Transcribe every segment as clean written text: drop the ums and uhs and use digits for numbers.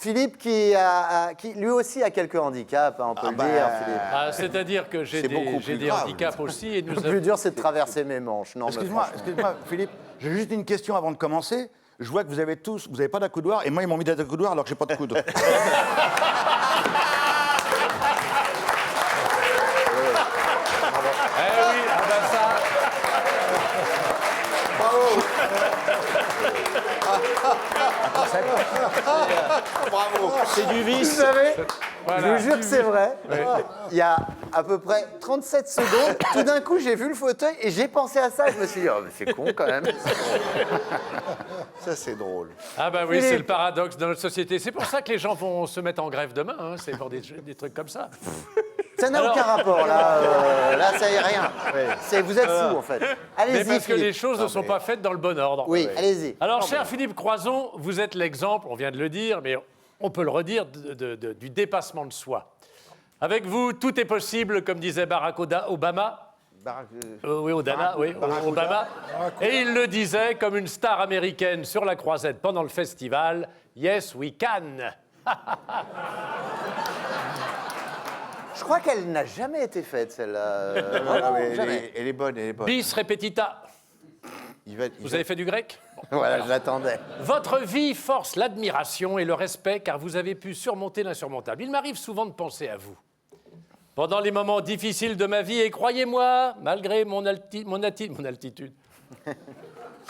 Philippe qui lui aussi a quelques handicaps, hein, on peut le dire, Philippe. Ah, c'est-à-dire que j'ai des grave. handicaps aussi. Et nous Le plus dur, c'est de traverser mes manches. Non, mais Excuse-moi, Philippe, j'ai juste une question avant de commencer. Je vois que vous avez pas d'accoudoir, et moi, ils m'ont mis des accoudoirs alors que j'ai pas de coude. Eh oui, ah ben ça. Bravo. c'est du vice. Vous savez, je vous jure que c'est vrai. Il y a à peu près 37 secondes, tout d'un coup, j'ai vu le fauteuil et j'ai pensé à ça. Je me suis dit, oh, mais c'est con quand même. Ça, c'est drôle. Ah ben oui, Philippe. c'est le paradoxe de notre société. C'est pour ça que les gens vont se mettre en grève demain. Hein. C'est pour des trucs comme ça. Ça n'a Alors- aucun rapport, là. Là, ça y est rien. Vous êtes fou, en fait. Mais Allez-y, parce que Philippe. les choses ne sont pas faites dans le bon ordre. Oui, allez-y. Alors, cher Philippe Croison, vous êtes l'exemple, on vient de le dire, mais on peut le redire, du dépassement de soi. Avec vous, tout est possible, comme disait Barack Obama. Oui, Obama. Et il le disait comme une star américaine sur la croisette pendant le festival. Yes, we can. Je crois qu'elle n'a jamais été faite, celle-là. Non, mais jamais. elle est bonne, elle est bonne. Bis repetita. Vous avez fait du grec? Voilà, je l'attendais. Votre vie force l'admiration et le respect car vous avez pu surmonter l'insurmontable. Il m'arrive souvent de penser à vous. Pendant les moments difficiles de ma vie, et croyez-moi, malgré mon altitude,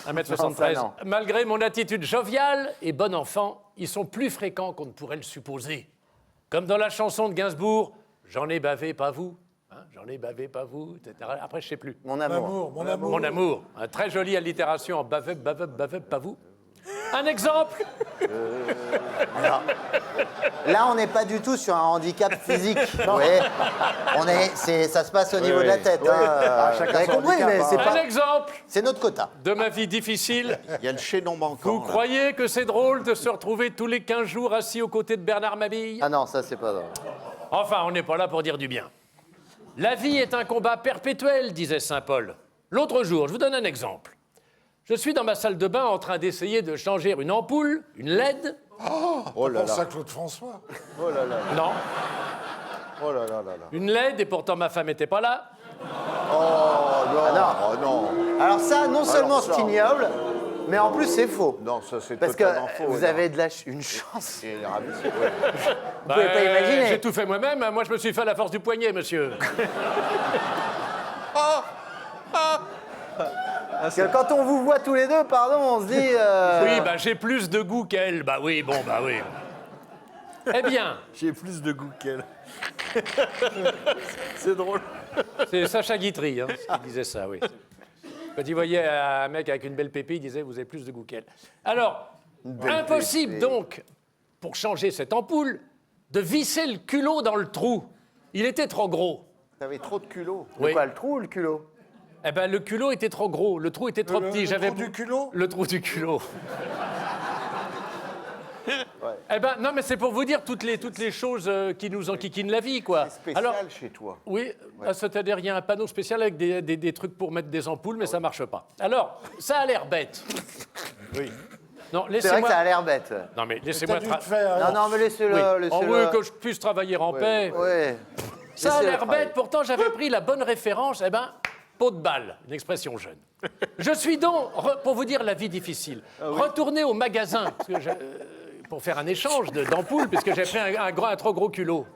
1m73, Non. malgré mon attitude joviale et bon enfant, ils sont plus fréquents qu'on ne pourrait le supposer. Comme dans la chanson de Gainsbourg, j'en ai bavé, pas vous. Hein, j'en ai bavé, pas vous, etc. Après, je sais plus. Mon amour. Mon amour. Un très jolie allitération en baveb, pas vous. Un exemple. Là, on n'est pas du tout sur un handicap physique. Vous voyez, ça se passe au niveau de la tête. Hein. Vous avez compris, mais c'est Un pas. exemple C'est notre quota. de ma vie difficile. Il y a le chaînon manquant. Vous là. croyez que c'est drôle de se retrouver tous les 15 jours assis aux côtés de Bernard Mabille? Ah non, ça, c'est pas drôle. Enfin, on n'est pas là pour dire du bien. La vie est un combat perpétuel, disait saint Paul. L'autre jour, je vous donne un exemple. Je suis dans ma salle de bain en train d'essayer de changer une ampoule, une LED. Oh là Pense là. à Claude François. Oh là là. Non, Oh là là là là. une LED, et pourtant ma femme n'était pas là. Oh non. Ah non. Oh non. Alors ça, non seulement ça. c'est ignoble, mais en plus, c'est faux. Non, ça c'est Parce que totalement faux. vous avez une chance. Et ravissé, ouais. Vous pouvez pas imaginer. J'ai tout fait moi-même. Moi, je me suis fait à la force du poignet, monsieur. Parce que quand on vous voit tous les deux, pardon, on se dit. Oui, bah j'ai plus de goût qu'elle. Bah oui, bon, bah oui. Eh bien, J'ai plus de goût qu'elle. C'est drôle. c'est Sacha Guitry qui disait ça, oui. Quand il voyait un mec avec une belle pépée, il disait « Vous avez plus de goût qu'elle ». Alors, impossible donc, pour changer cette ampoule, de visser le culot dans le trou. Il était trop gros. T'avais trop de culot. Oui. Quoi, le trou ou le culot? Eh ben, le culot était trop gros, le trou était trop petit. Le trou du culot. Le trou du culot. Eh ben, non, mais c'est pour vous dire toutes les choses qui nous enquiquinent la vie, quoi. C'est spécial chez toi. Oui, c'est-à-dire il y a un panneau spécial avec des trucs pour mettre des ampoules, mais ça marche pas. Alors, ça a l'air bête. Oui. Non, C'est vrai que laissez-moi. ça a l'air bête. Non, mais T'as laissez-moi. dû te faire. Non, non, mais laissez-le. Oui. Oh laissez-le. oui, que je puisse travailler en paix. Ouais. Ça a Laissez-le l'air travailler. bête, pourtant j'avais pris la bonne référence. Eh ben, pot de balle, une expression jeune. Je suis donc, pour vous dire la vie difficile, retourné au magasin parce que pour faire un échange d'ampoules, puisque j'ai pris un trop gros culot.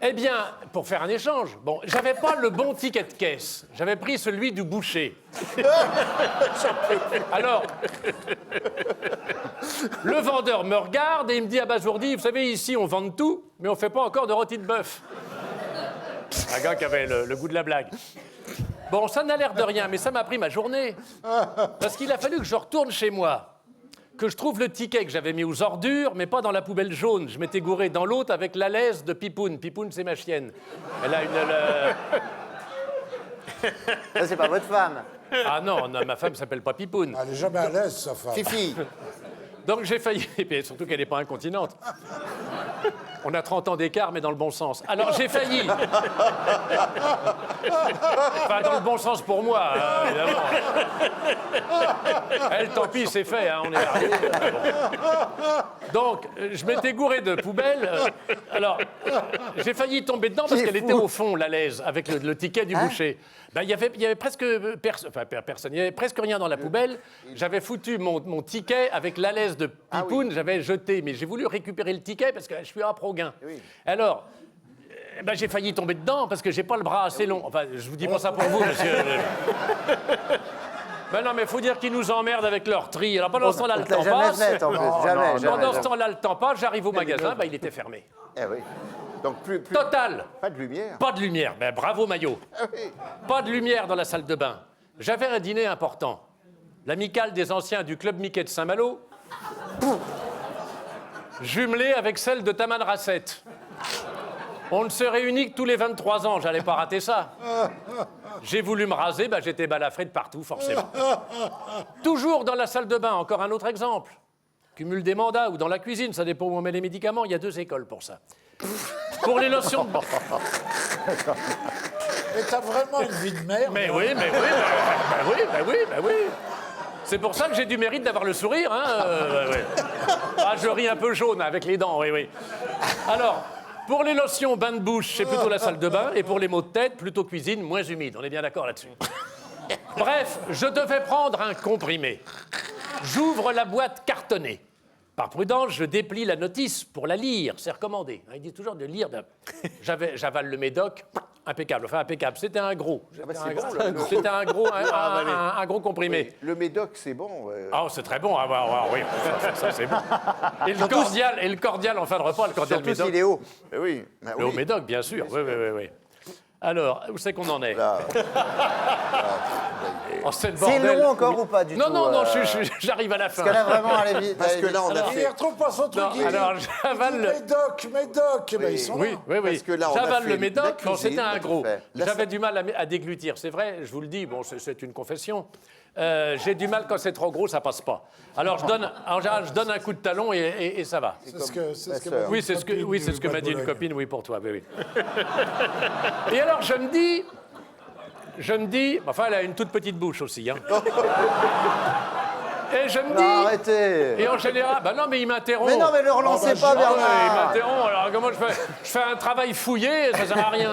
Eh bien, pour faire un échange, bon, j'avais pas le bon ticket de caisse. J'avais pris celui du boucher. Alors, le vendeur me regarde et il me dit abasourdi, vous savez, ici, on vend de tout, mais on fait pas encore de rôti de bœuf. Un gars qui avait le goût de la blague. Bon, ça n'a l'air de rien, mais ça m'a pris ma journée. Parce qu'il a fallu que je retourne chez moi, que je trouve le ticket que j'avais mis aux ordures, mais pas dans la poubelle jaune. Je m'étais gouré dans l'autre avec la laisse de Pipoune. Pipoune, c'est ma chienne. Elle a Ça, c'est pas votre femme. Ah non, non, ma femme s'appelle pas Pipoune. Elle est jamais à l'aise, sa femme. Fifi. Donc j'ai failli, et puis surtout qu'elle n'est pas incontinente. On a 30 ans d'écart, mais dans le bon sens. Alors j'ai failli. Enfin, dans le bon sens pour moi, hein, évidemment. Elle, tant pis, c'est fait, hein, on est arrivé. Donc, je m'étais gouré de poubelle. Alors, j'ai failli tomber dedans parce qu'elle était au fond, la laise, avec le ticket du boucher. Ben, il y avait presque personne. Il n'y avait presque rien dans la poubelle. J'avais foutu mon ticket avec la laise de Pipoun, j'avais jeté. Mais j'ai voulu récupérer le ticket parce que je suis un pro-gain. Oui. Alors, ben, j'ai failli tomber dedans parce que j'ai pas le bras assez long. Enfin, je vous dis pas ça pour vous, monsieur. Ben non, mais il faut dire qu'ils nous emmerdent avec leur tri. Alors pendant ce temps-là, le temps passe. Pendant ce temps-là, le temps passe. J'arrive au magasin, ben, il était fermé. Eh oui. Donc plus Total. Pas de lumière. Pas de lumière. Ben, bravo, Maillot. Ah oui. Pas de lumière dans la salle de bain. J'avais un dîner important. L'amicale des anciens du club Mickey de Saint-Malo, jumelée avec celle de Taman Rasset. On ne se réunit que tous les 23 ans, j'allais pas rater ça. J'ai voulu me raser, ben j'étais balafré de partout, forcément. Toujours dans la salle de bain, encore un autre exemple. Cumul des mandats ou dans la cuisine, ça dépend où on met les médicaments, il y a 2 écoles pour ça. Pour les lotions de... Mais t'as vraiment une vie de merde. Mais oui, ben oui. C'est pour ça que j'ai du mérite d'avoir le sourire, hein. Ah, je ris un peu jaune avec les dents, oui. Alors... Pour les lotions bain de bouche, c'est plutôt la salle de bain. Et pour les maux de tête, plutôt cuisine, moins humide. On est bien d'accord là-dessus. Bref, je devais prendre un comprimé. J'ouvre la boîte cartonnée. Par prudence, je déplie la notice pour la lire. C'est recommandé. Il dit toujours de lire. J'avale le médoc. Impeccable. Enfin, impeccable. C'était un gros. C'était un gros comprimé. Oui. Le médoc, c'est bon. Ah, c'est très bon. Oui. Ça, c'est bon. Et le cordial en fin de repas, le cordial Surtout médoc. s'il est haut. Oui. Bah, Le haut médoc, bien sûr. Oui. Alors, où c'est qu'on en est? Là. Oh, c'est C'est long encore ou pas du tout? Non, j'arrive à la fin. Parce que là, vraiment, allez vite. Parce que là, on a Il fait. retrouve pas son truc. Non, il dit, alors, j'avale le... Médoc. Ben, ils sont là. Oui. Parce que là, on a J'avale fait le la médoc, bon, cuisine, c'était un gros. là, J'avais du mal à déglutir, c'est vrai, je vous le dis, bon, c'est une confession. J'ai du mal quand c'est trop gros, ça passe pas. Alors, en général, je donne un coup de talon et ça va. C'est ce que Oui, c'est ce que m'a dit une copine, oui, pour toi, oui. Et alors, je me dis, enfin, elle a une toute petite bouche aussi, hein. Et je me dis... Non, arrêtez. Et en général, bah non, mais il m'interrompt. Mais non, mais le relancez pas, Il Bernard. m'interrompt, alors comment je fais un travail fouillé, ça sert à rien.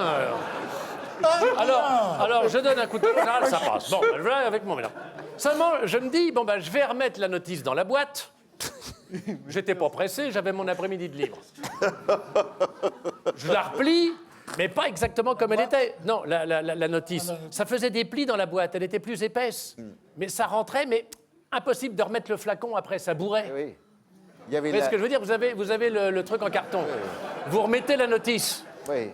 Alors, je donne un coup de talon, en général, ça passe. Bon, je vais avec mon mélange. Seulement, je me dis, bon, je vais remettre la notice dans la boîte. J'étais pas pressé, j'avais mon après-midi de libre. Je la replie, mais pas exactement comme elle était. Non, la notice. Ça faisait des plis dans la boîte, elle était plus épaisse. Mais ça rentrait, mais impossible de remettre le flacon après, ça bourrait. Oui. Il y avait Vous voyez ce que je veux dire? Vous avez le truc en carton. Vous remettez la notice. Oui.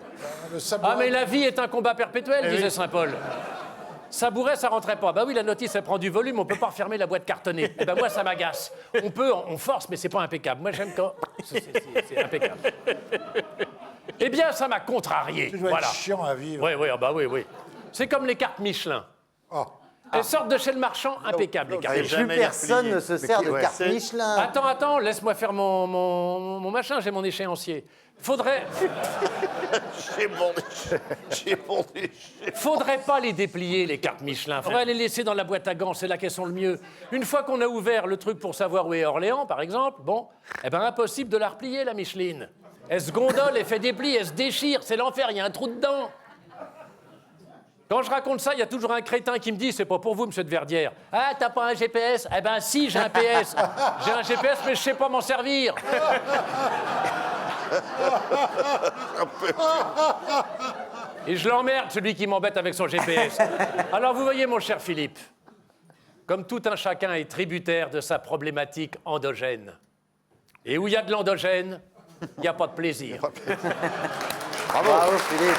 Ah, mais la vie est un combat perpétuel, disait Saint-Paul. Ça bourrait, ça rentrait pas. Bah oui, la notice, elle prend du volume, on peut pas refermer la boîte cartonnée. Eh ben moi, ça m'agace. On force, mais c'est pas impeccable. Moi, j'aime quand c'est impeccable. Eh bien, ça m'a contrarié. Tu dois Voilà. être chiant à vivre. Oui. C'est comme les cartes Michelin. Oh. Elles sortent de chez le marchand, impeccable, les cartes Et Michelin. plus personne ne se sert de carte c'est- Michelin. Attends, laisse-moi faire mon machin, j'ai mon échéancier. Faudrait pas les déplier, les cartes Michelin. Faudrait les laisser dans la boîte à gants, c'est là qu'elles sont le mieux. Une fois qu'on a ouvert le truc pour savoir où est Orléans, par exemple, bon, eh ben impossible de la replier, la Micheline. Elle se gondole, elle fait des plis, elle se déchire, c'est l'enfer, il y a un trou dedans. Quand je raconte ça, il y a toujours un crétin qui me dit « C'est pas pour vous, monsieur de Verdière. »« Ah, t'as pas un GPS ?»« Eh ben si, j'ai un PS. J'ai un GPS, mais je sais pas m'en servir. » Et je l'emmerde, celui qui m'embête avec son GPS. Alors vous voyez, mon cher Philippe, comme tout un chacun est tributaire de sa problématique endogène. Et où il y a de l'endogène, il n'y a pas de plaisir. Bravo, Philippe.